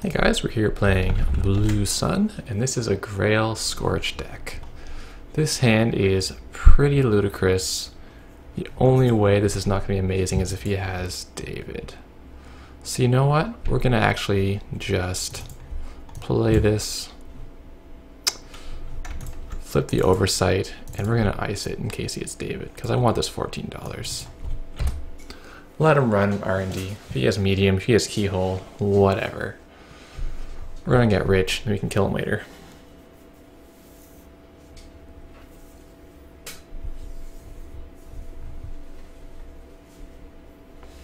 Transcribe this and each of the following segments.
Hey guys, we're here playing Blue Sun, and this is a Grail Scorch deck. This hand is pretty ludicrous. The only way this is not going to be amazing is if he has David. So you know what? We're going to actually just play this, flip the oversight, and we're going to ice it in case he hits David, because I want this $14. Let him run R&D. If he has medium, if he has keyhole, whatever. We're gonna get rich, and we can kill him later.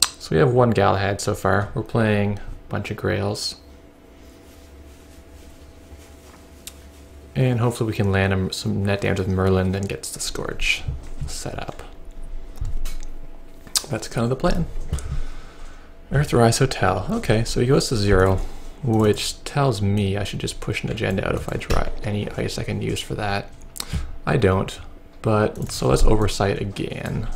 So we have one Galahad so far. We're playing a bunch of Grails. And hopefully we can land him some net damage with Merlin and gets the Scorch set up. That's kind of the plan. Earthrise Hotel. Okay, so he goes to 0. Which tells me I should just push an agenda out if I draw any ice I can use for that. I don't, but so let's oversight again.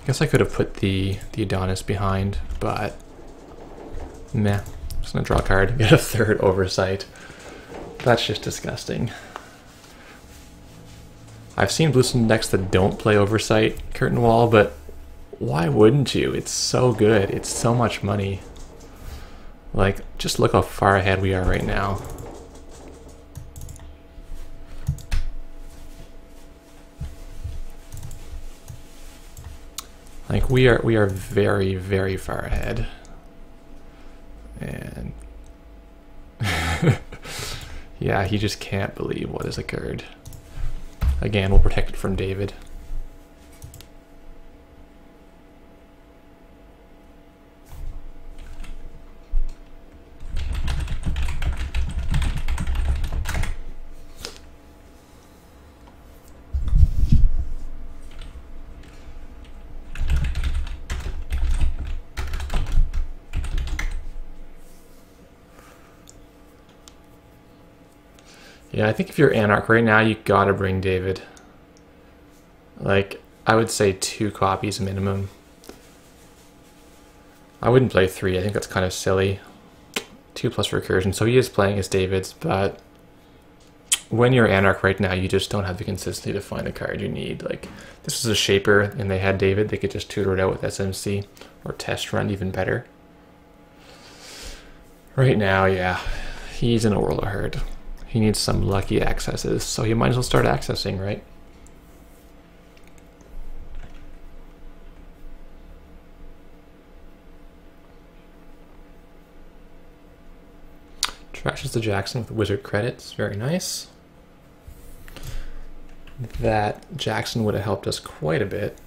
I guess I could have put the Adonis behind, but meh. I'm just gonna draw a card, get a third oversight. That's just disgusting. I've seen Blue Sun decks that don't play oversight curtain wall, but why wouldn't you? It's so good. It's so much money. Like, just look how far ahead we are right now. Like, we are very, very far ahead. And yeah, he just can't believe what has occurred. Again, we'll protect it from David. Yeah, I think if you're Anarch right now, you gotta bring David. Like, I would say 2 copies minimum. I wouldn't play 3, I think that's kind of silly. 2 plus recursion, so he is playing as David's, but when you're Anarch right now, you just don't have the consistency to find the card you need. Like, this is a Shaper, and they had David, they could just tutor it out with SMC, or test run even better. Right now, yeah, he's in a world of hurt. He needs some lucky accesses, so he might as well start accessing, right? Trashes the Jackson with Whizzard credits, very nice. That Jackson would have helped us quite a bit.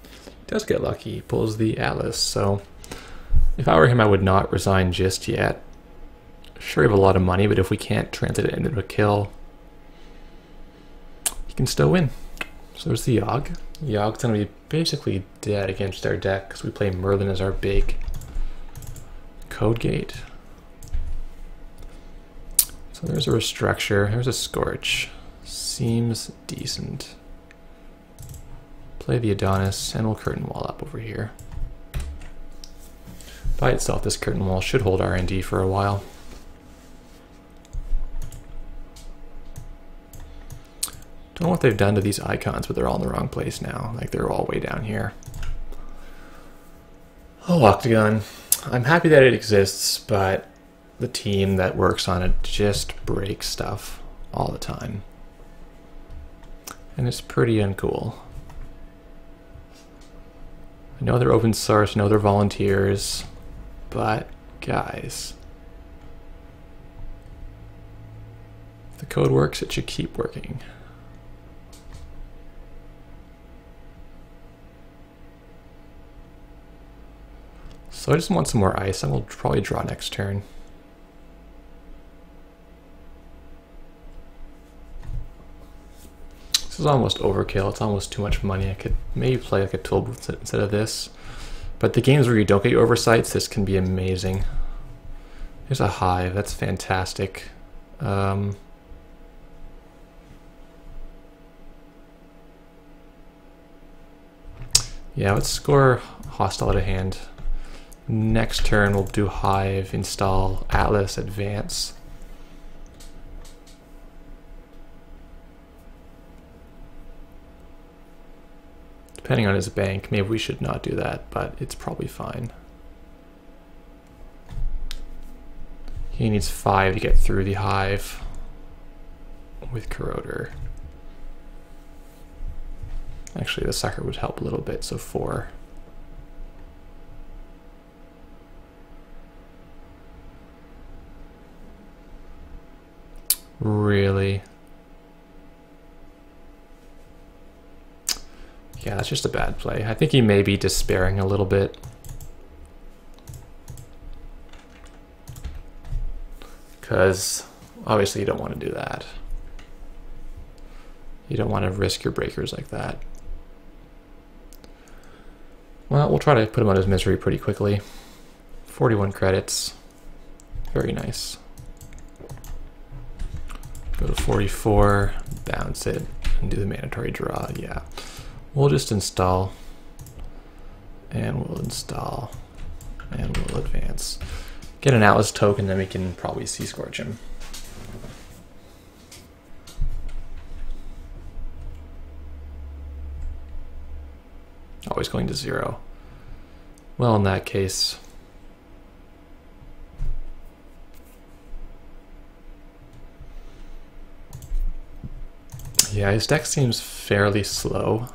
He does get lucky, he pulls the Atlas, so if I were him, I would not resign just yet. Sure, we have a lot of money, but if we can't transit it into a kill, he can still win. So there's the Yogg. Yogg's going to be basically dead against our deck because we play Merlin as our big code gate. So there's a Restructure. There's a Scorch. Seems decent. Play the Adonis, and we'll curtain wall up over here. By itself, this curtain wall should hold R&D for a while. Don't know what they've done to these icons, but they're all in the wrong place now. Like, they're all way down here. Oh, Octagon. I'm happy that it exists, but the team that works on it just breaks stuff all the time. And it's pretty uncool. I know they're open source, I know they're volunteers. But, guys, if the code works, it should keep working. So I just want some more ice, and we'll probably draw next turn. This is almost overkill, it's almost too much money. I could maybe play like a tool booth instead of this. But the games where you don't get your oversights, this can be amazing. There's a Hive, that's fantastic. Yeah, let's score hostile to hand. Next turn we'll do Hive, install Atlas, advance. Depending on his bank, maybe we should not do that, but it's probably fine. He needs 5 to get through the Hive with Corroder. Actually, the sucker would help a little bit, so 4. Really? Yeah, that's just a bad play. I think he may be despairing a little bit. Because obviously you don't want to do that. You don't want to risk your breakers like that. Well, we'll try to put him out of his misery pretty quickly. 41 credits. Very nice. Go to 44, bounce it, and do the mandatory draw. Yeah. We'll just install, and we'll install, and we'll advance. Get an Atlas token, then we can probably Scorch him. Always going to 0. Well, in that case, yeah, his deck seems fairly slow.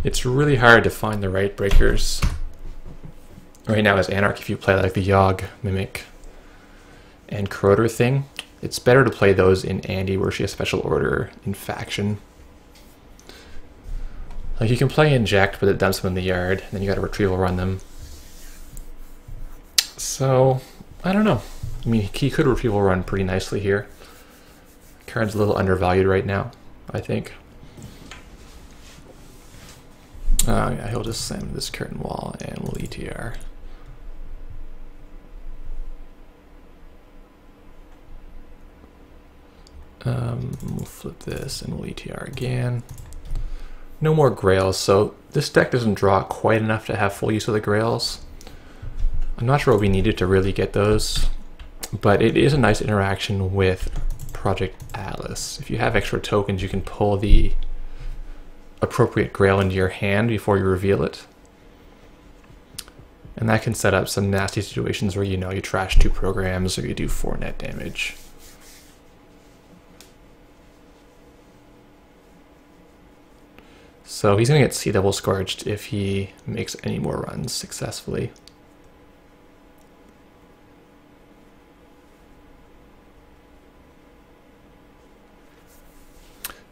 It's really hard to find the right breakers. Right now as Anarch, if you play like the Yogg, Mimic, and Corroder thing, it's better to play those in Andy where she has special order in Faction. Like you can play Inject, but it dumps them in the yard, and then you gotta retrieval run them. So, I don't know. I mean, he could retrieval run pretty nicely here. Card's a little undervalued right now, I think. Yeah, he'll just slam this curtain wall and we'll ETR. We'll flip this and we'll ETR again. No more Grails, so this deck doesn't draw quite enough to have full use of the Grails. I'm not sure what we needed to really get those, but it is a nice interaction with Project Atlas. If you have extra tokens, you can pull the appropriate Grail into your hand before you reveal it. And that can set up some nasty situations where you know you trash 2 programs or you do 4 net damage. So he's going to get C-double Scorched if he makes any more runs successfully.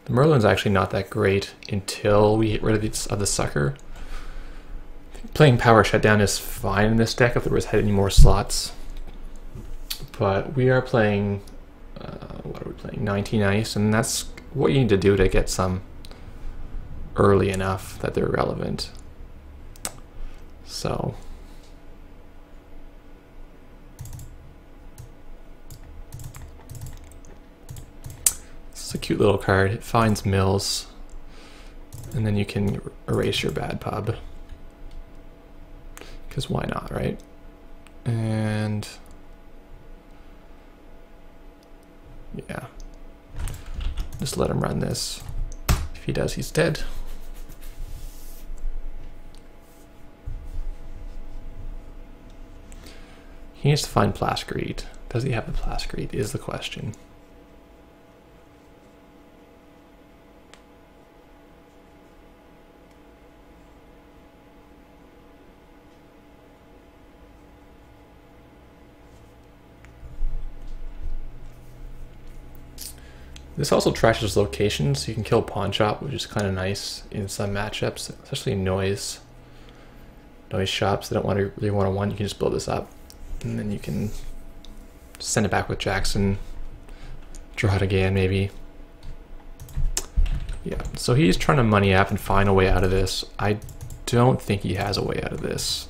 The Merlin's actually not that great until we get rid of the sucker. Playing Power Shutdown is fine in this deck if there was any more slots. But we are playing, what are we playing, 19 Ice, and that's what you need to do to get some early enough that they're relevant. So it's a cute little card. It finds mills, and then you can erase your bad pub. Because why not, right? And yeah, just let him run this. If he does, he's dead. He needs to find Plascrete. Does he have the Plascrete is the question. This also trashes locations, so you can kill Pawn Shop, which is kind of nice in some matchups, especially noise shops. They don't really want to one. You can just blow this up, and then you can send it back with Jackson, draw it again maybe. Yeah, so he's trying to money up and find a way out of this. I don't think he has a way out of this.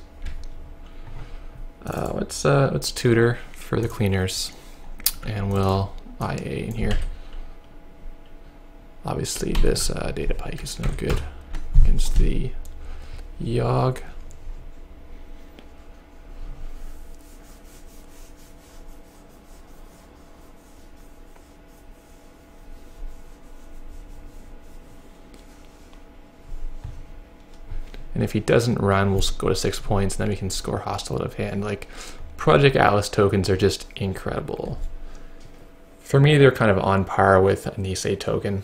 Let's tutor for the cleaners, and we'll IA in here. Obviously this data pike is no good against the Yogg. And if he doesn't run, we'll go to 6 points, and then we can score hostile out of hand. Like, Project Atlas tokens are just incredible. For me, they're kind of on par with a Nisei token.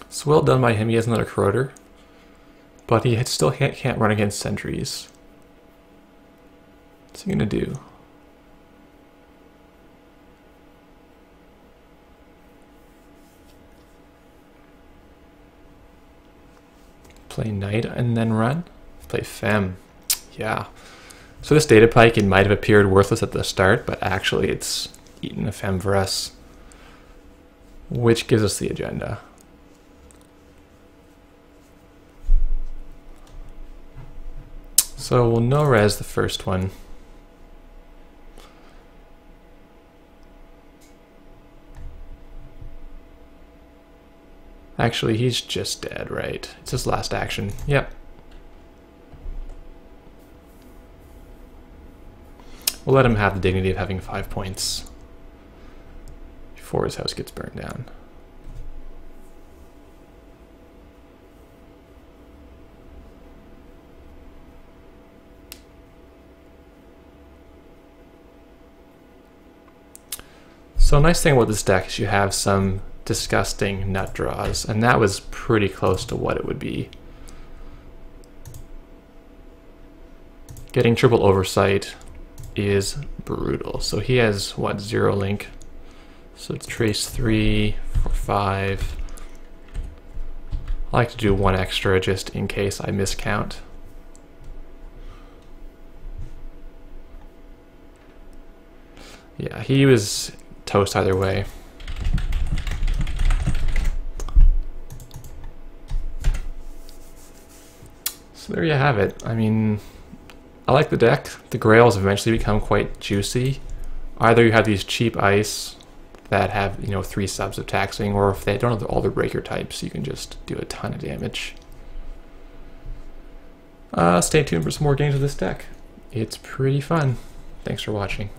It's well done by him. He has another Corroder, but he still can't run against sentries. What's he gonna do? Play Knight and then run? Play Femme. Yeah. So this data pike, it might have appeared worthless at the start, but actually it's eaten a Femme for us, which gives us the agenda. So we'll no-res the first one. Actually, he's just dead, right? It's his last action. Yep. We'll let him have the dignity of having 5 points before his house gets burned down. So a nice thing about this deck is you have some disgusting nut draws, and that was pretty close to what it would be. Getting triple oversight is brutal. So he has, what, 0 link? So it's trace 3 for 5. I like to do 1 extra just in case I miscount. Yeah, he was toast either way. So there you have it. I mean, I like the deck. The Grails eventually become quite juicy. Either you have these cheap ice that have, 3 subs of taxing, or if they don't have all the breaker types, you can just do a ton of damage. Stay tuned for some more games with this deck. It's pretty fun. Thanks for watching.